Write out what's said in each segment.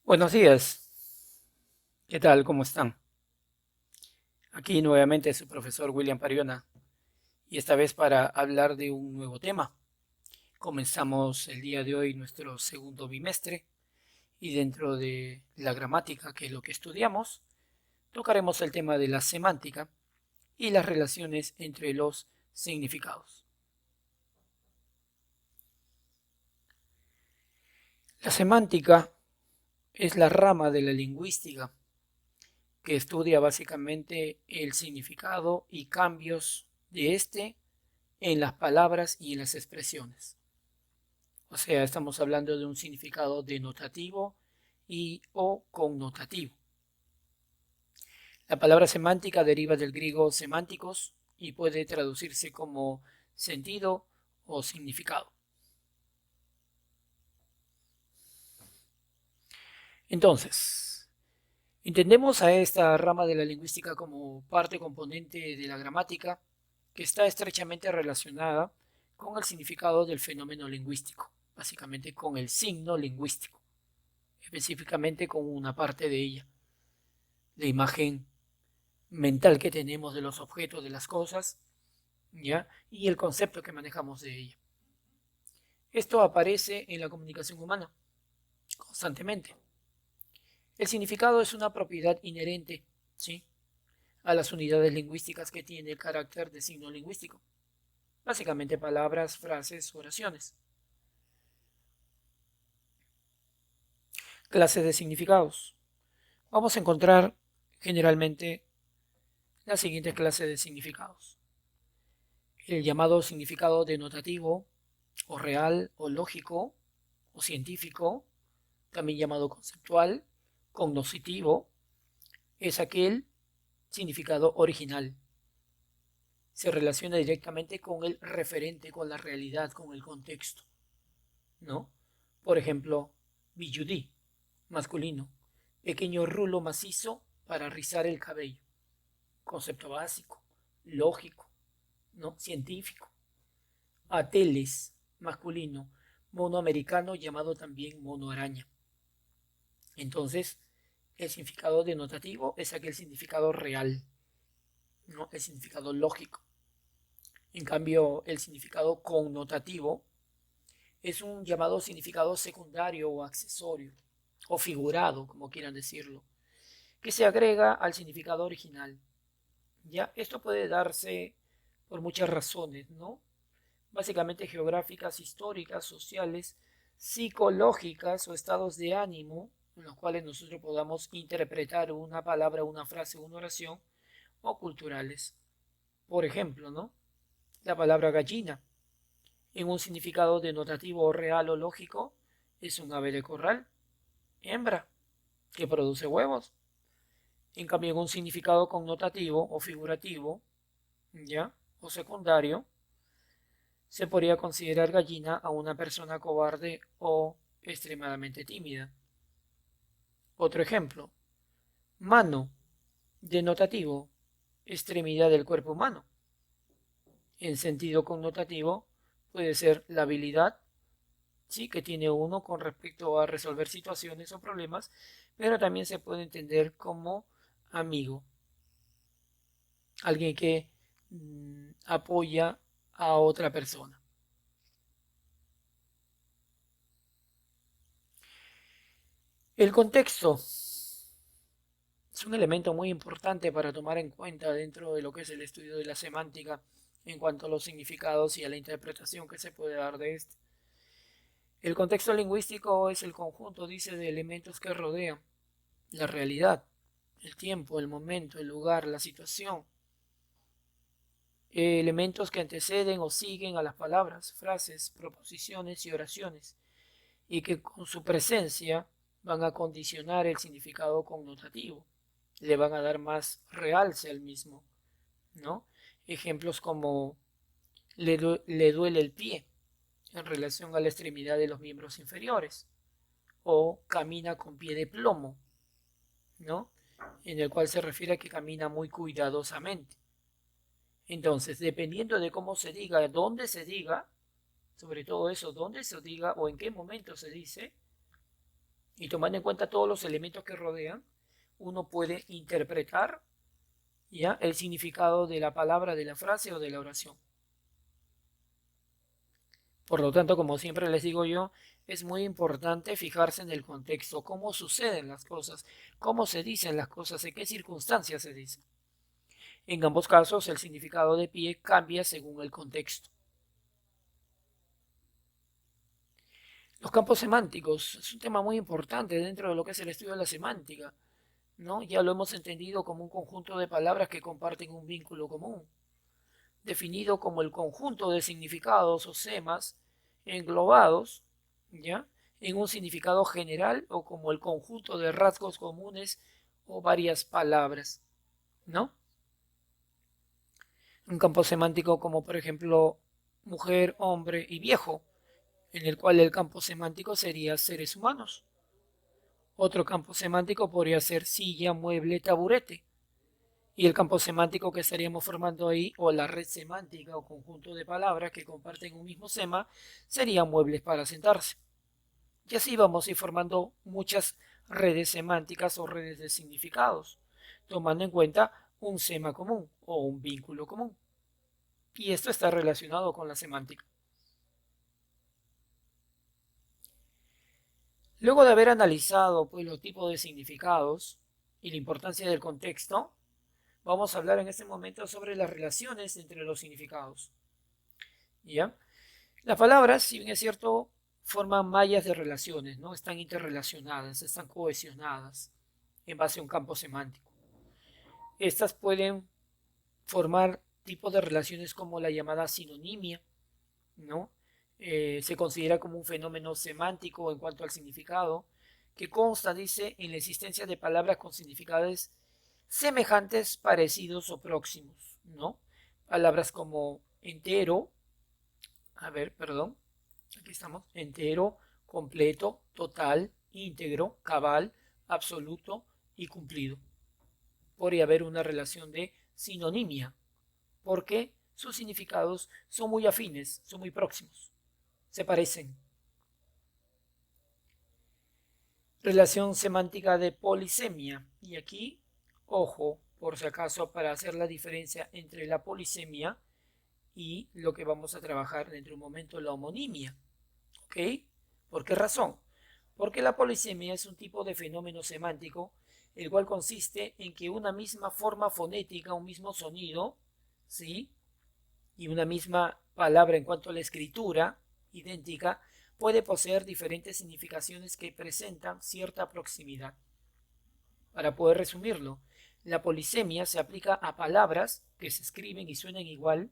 Buenos días, ¿qué tal? ¿Cómo están? Aquí nuevamente su profesor William Pariona y esta vez para hablar de un nuevo tema. Comenzamos el día de hoy nuestro segundo bimestre y dentro de la gramática, que es lo que estudiamos, tocaremos el tema de la semántica y las relaciones entre los significados. La semántica es la rama de la lingüística que estudia básicamente el significado y cambios de este en las palabras y en las expresiones. O sea, estamos hablando de un significado denotativo y o connotativo. La palabra semántica deriva del griego semánticos y puede traducirse como sentido o significado. Entonces, entendemos a esta rama de la lingüística como parte componente de la gramática que está estrechamente relacionada con el significado del fenómeno lingüístico, básicamente con el signo lingüístico, específicamente con una parte de ella, la imagen mental que tenemos de los objetos, de las cosas, ¿ya? Y el concepto que manejamos de ella. Esto aparece en la comunicación humana constantemente. El significado es una propiedad inherente, ¿sí?, a las unidades lingüísticas que tiene el carácter de signo lingüístico. Básicamente palabras, frases, oraciones. Clases de significados. Vamos a encontrar generalmente la siguiente clase de significados. El llamado significado denotativo, o real, o lógico, o científico, también llamado conceptual, cognoscitivo, es aquel significado original. Se relaciona directamente con el referente, con la realidad, con el contexto, ¿no? Por ejemplo, billudí, masculino, pequeño rulo macizo para rizar el cabello. Concepto básico, lógico, ¿no? Científico. Ateles, masculino, mono americano llamado también mono araña. Entonces, el significado denotativo es aquel significado real, ¿no?, el significado lógico. En cambio, el significado connotativo es un llamado significado secundario o accesorio, o figurado, como quieran decirlo, que se agrega al significado original. ¿Ya? Esto puede darse por muchas razones, ¿no? Básicamente geográficas, históricas, sociales, psicológicas o estados de ánimo en los cuales nosotros podamos interpretar una palabra, una frase, una oración, o culturales. Por ejemplo, ¿no?, la palabra gallina, en un significado denotativo real o lógico, es un ave de corral, hembra, que produce huevos. En cambio, en un significado connotativo o figurativo, ¿ya?, o secundario, se podría considerar gallina a una persona cobarde o extremadamente tímida. Otro ejemplo, mano, denotativo, extremidad del cuerpo humano. En sentido connotativo, puede ser la habilidad, sí, que tiene uno con respecto a resolver situaciones o problemas, pero también se puede entender como amigo, alguien que apoya a otra persona. El contexto es un elemento muy importante para tomar en cuenta dentro de lo que es el estudio de la semántica en cuanto a los significados y a la interpretación que se puede dar de este. El contexto lingüístico es el conjunto, dice, de elementos que rodean la realidad, el tiempo, el momento, el lugar, la situación, elementos que anteceden o siguen a las palabras, frases, proposiciones y oraciones, y que con su presencia van a condicionar el significado connotativo, le van a dar más realce al mismo, ¿no? Ejemplos como le duele el pie en relación a la extremidad de los miembros inferiores, o camina con pie de plomo, ¿no?, en el cual se refiere a que camina muy cuidadosamente. Entonces, dependiendo de cómo se diga, dónde se diga, sobre todo eso, dónde se diga o en qué momento se dice, Y tomando en cuenta todos los elementos que rodean, uno puede interpretar ya el significado de la palabra, de la frase o de la oración. Por lo tanto, como siempre les digo yo, es muy importante fijarse en el contexto, cómo suceden las cosas, cómo se dicen las cosas, en qué circunstancias se dicen. En ambos casos, el significado de pie cambia según el contexto. Los campos semánticos es un tema muy importante dentro de lo que es el estudio de la semántica, ¿no? Ya lo hemos entendido como un conjunto de palabras que comparten un vínculo común, definido como el conjunto de significados o semas englobados, ¿ya? En un significado general o como el conjunto de rasgos comunes o varias palabras, ¿no? Un campo semántico como por ejemplo mujer, hombre y viejo, en el cual el campo semántico sería seres humanos. Otro campo semántico podría ser silla, mueble, taburete. Y el campo semántico que estaríamos formando ahí, o la red semántica o conjunto de palabras que comparten un mismo sema, serían muebles para sentarse. Y así vamos a ir formando muchas redes semánticas o redes de significados, tomando en cuenta un sema común o un vínculo común. Y esto está relacionado con la semántica. Luego de haber analizado pues, los tipos de significados y la importancia del contexto, vamos a hablar en este momento sobre las relaciones entre los significados. ¿Ya? Las palabras, si bien es cierto, forman mallas de relaciones, ¿no? Están interrelacionadas, están cohesionadas en base a un campo semántico. Estas pueden formar tipos de relaciones como la llamada sinonimia, ¿no? Se considera como un fenómeno semántico en cuanto al significado, que consta, dice, en la existencia de palabras con significados semejantes, parecidos o próximos, ¿no? Palabras como entero, aquí estamos, entero, completo, total, íntegro, cabal, absoluto y cumplido. Podría haber una relación de sinonimia, porque sus significados son muy afines, son muy próximos, se parecen. Relación semántica de polisemia. Y aquí, ojo, por si acaso, para hacer la diferencia entre la polisemia y lo que vamos a trabajar dentro de un momento, la homonimia. ¿Ok? ¿Por qué razón? Porque la polisemia es un tipo de fenómeno semántico, el cual consiste en que una misma forma fonética, un mismo sonido, ¿sí? Y una misma palabra en cuanto a la escritura, idéntica, puede poseer diferentes significaciones que presentan cierta proximidad. Para poder resumirlo, la polisemia se aplica a palabras que se escriben y suenan igual,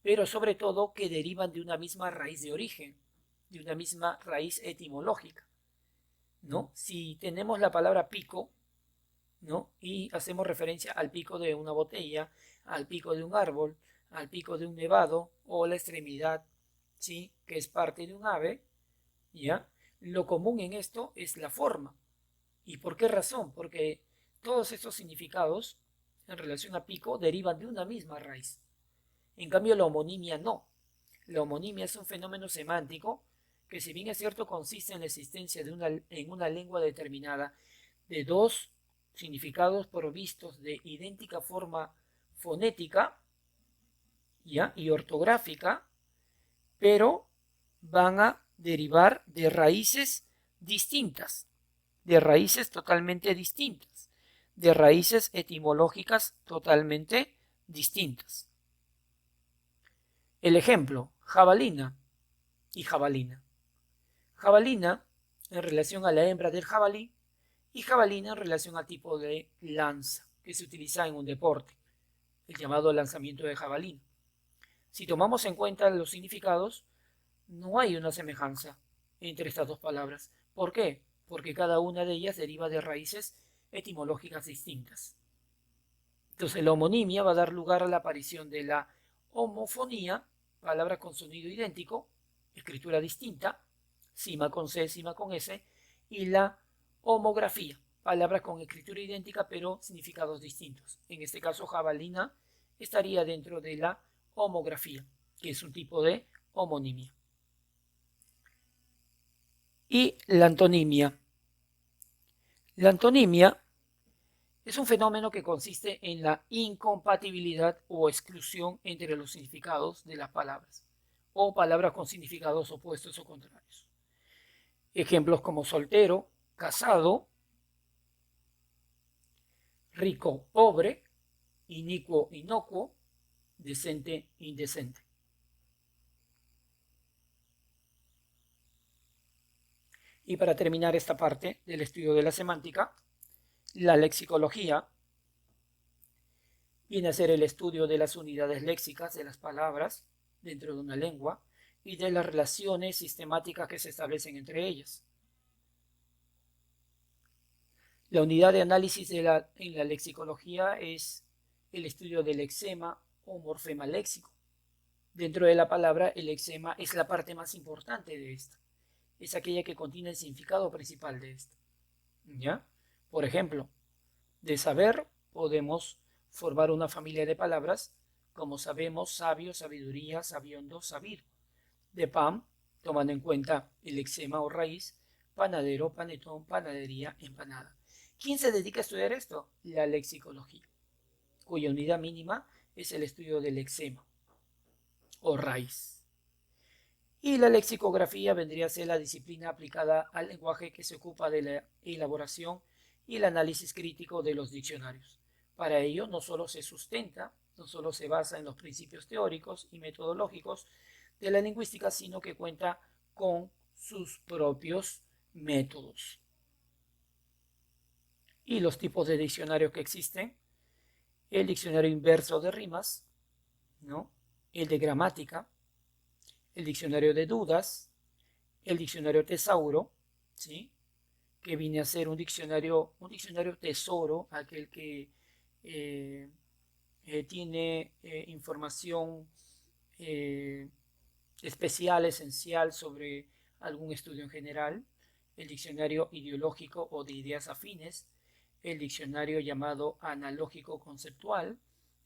pero sobre todo que derivan de una misma raíz de origen, de una misma raíz etimológica, ¿no? Si tenemos la palabra pico, ¿no? Y hacemos referencia al pico de una botella, al pico de un árbol, al pico de un nevado o la extremidad, ¿sí? Que es parte de un ave, ¿ya? Lo común en esto es la forma. ¿Y por qué razón? Porque todos estos significados en relación a pico derivan de una misma raíz. En cambio, la homonimia no. La homonimia es un fenómeno semántico que, si bien es cierto, consiste en la existencia en una lengua determinada de dos significados provistos de idéntica forma fonética, ¿ya? Y ortográfica, pero van a derivar de raíces distintas, de raíces totalmente distintas, de raíces etimológicas totalmente distintas. El ejemplo, jabalina y jabalina. Jabalina en relación a la hembra del jabalí y jabalina en relación al tipo de lanza que se utiliza en un deporte, el llamado lanzamiento de jabalina. Si tomamos en cuenta los significados, no hay una semejanza entre estas dos palabras. ¿Por qué? Porque cada una de ellas deriva de raíces etimológicas distintas. Entonces la homonimia va a dar lugar a la aparición de la homofonía, palabra con sonido idéntico, escritura distinta, cima con C, cima con S, y la homografía, palabras con escritura idéntica pero significados distintos. En este caso, jabalina estaría dentro de la homografía, que es un tipo de homonimia. Y la antonimia. La antonimia es un fenómeno que consiste en la incompatibilidad o exclusión entre los significados de las palabras o palabras con significados opuestos o contrarios. Ejemplos como soltero, casado, rico, pobre, inicuo, inocuo, decente, indecente. Y para terminar esta parte del estudio de la semántica, la lexicología viene a ser el estudio de las unidades léxicas de las palabras dentro de una lengua y de las relaciones sistemáticas que se establecen entre ellas. La unidad de análisis en la lexicología es el estudio del lexema o morfema léxico. Dentro de la palabra, el lexema es la parte más importante de esta. Es aquella que contiene el significado principal de esta. ¿Ya? Por ejemplo, de saber podemos formar una familia de palabras como sabemos, sabio, sabiduría, sabiondo, sabido. De pan, tomando en cuenta el lexema o raíz, panadero, panetón, panadería, empanada. ¿Quién se dedica a estudiar esto? La lexicología, cuya unidad mínima es el estudio del lexema o raíz. Y la lexicografía vendría a ser la disciplina aplicada al lenguaje que se ocupa de la elaboración y el análisis crítico de los diccionarios. Para ello, no solo se sustenta, no solo se basa en los principios teóricos y metodológicos de la lingüística, sino que cuenta con sus propios métodos. Y los tipos de diccionarios que existen: el diccionario inverso de rimas, ¿no? El de gramática, el diccionario de dudas, el diccionario tesauro, ¿sí? Que viene a ser un diccionario tesoro, aquel que tiene información especial, esencial sobre algún estudio en general, el diccionario ideológico o de ideas afines, el diccionario llamado analógico conceptual,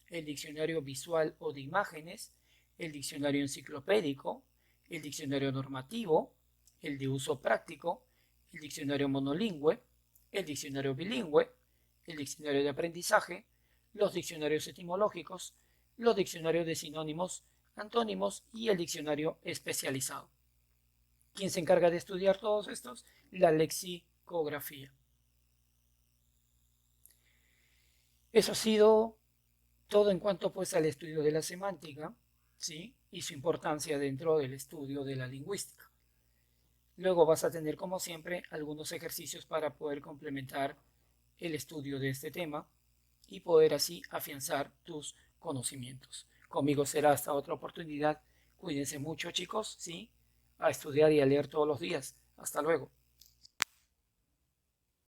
el diccionario visual o de imágenes, el diccionario enciclopédico, el diccionario normativo, el de uso práctico, el diccionario monolingüe, el diccionario bilingüe, el diccionario de aprendizaje, los diccionarios etimológicos, los diccionarios de sinónimos, antónimos y el diccionario especializado. ¿Quién se encarga de estudiar todos estos? La lexicografía. Eso ha sido todo en cuanto pues al estudio de la semántica, ¿sí? Y su importancia dentro del estudio de la lingüística. Luego vas a tener, como siempre, algunos ejercicios para poder complementar el estudio de este tema y poder así afianzar tus conocimientos. Conmigo será hasta otra oportunidad. Cuídense mucho, chicos, ¿sí? A estudiar y a leer todos los días. Hasta luego.